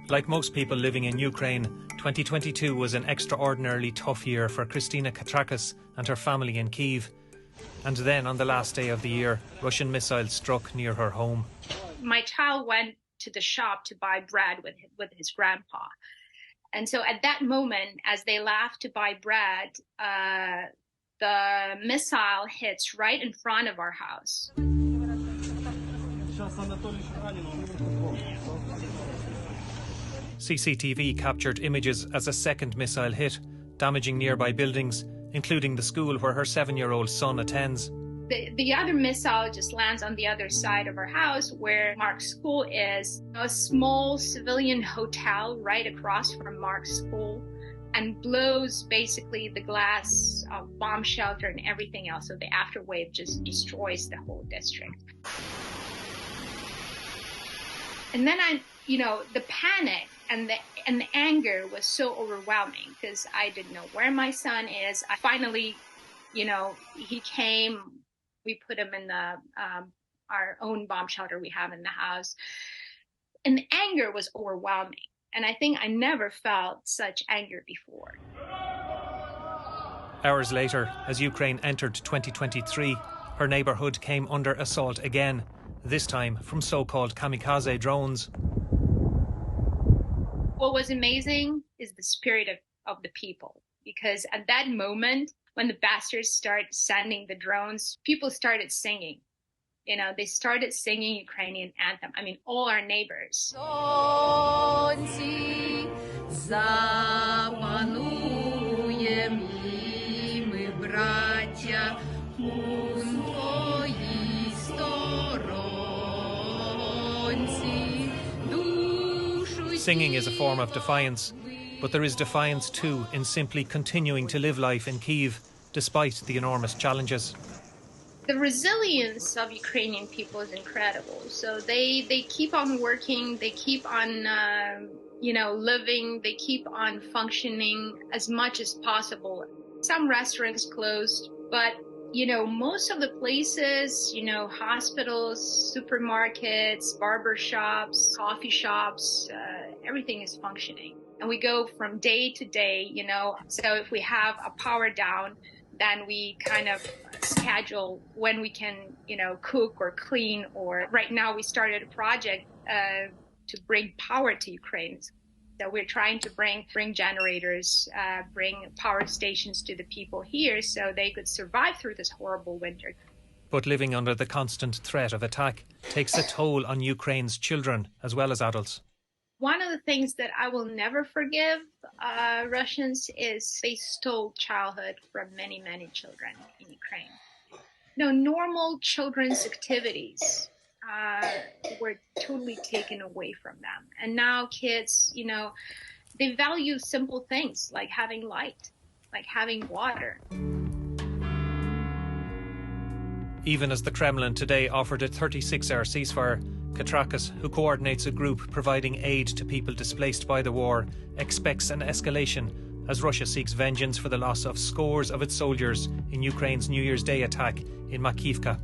Like most people living in Ukraine, 2022 was an extraordinarily tough year for Kristina Katrakis and her family in Kyiv. And then, on the last day of the year, Russian missiles struck near her home. My child went to the shop to buy bread with his grandpa. And so at that moment, as they left to buy bread, the missile hits right in front of our house. CCTV captured images as a second missile hit, damaging nearby buildings, including the school where her 7-year-old son attends. The other missile just lands on the other side of our house where Mark's school is, a small civilian hotel right across from Mark's school, and blows basically the glass of bomb shelter and everything else. So the afterwave just destroys the whole district. And then the panic and the anger was so overwhelming because I didn't know where my son is. I finally, he came. We put him in our own bomb shelter we have in the house. And the anger was overwhelming. And I think I never felt such anger before. Hours later, as Ukraine entered 2023, her neighbourhood came under assault again, this time from so-called kamikaze drones. What was amazing is the spirit of the people, because at that moment, when the bastards started sending the drones, people started singing. They started singing Ukrainian anthem. I mean, all our neighbors. Singing is a form of defiance, but there is defiance too in simply continuing to live life in Kyiv, despite the enormous challenges. The resilience of Ukrainian people is incredible. So they keep on working, they keep on, living, they keep on functioning as much as possible. Some restaurants closed, but, most of the places, hospitals, supermarkets, barber shops, coffee shops, everything is functioning. And we go from day to day, so if we have a power down, then we kind of schedule when we can, cook or clean. Or right now we started a project to bring power to Ukraine. So we're trying to bring generators, bring power stations to the people here so they could survive through this horrible winter. But living under the constant threat of attack takes a toll on Ukraine's children as well as adults. One of the things that I will never forgive Russians is they stole childhood from many, many children in Ukraine. Normal children's activities were totally taken away from them. And now kids, they value simple things like having light, like having water. Even as the Kremlin today offered a 36-hour ceasefire, Katrakis, who coordinates a group providing aid to people displaced by the war, expects an escalation as Russia seeks vengeance for the loss of scores of its soldiers in Ukraine's New Year's Day attack in Makivka.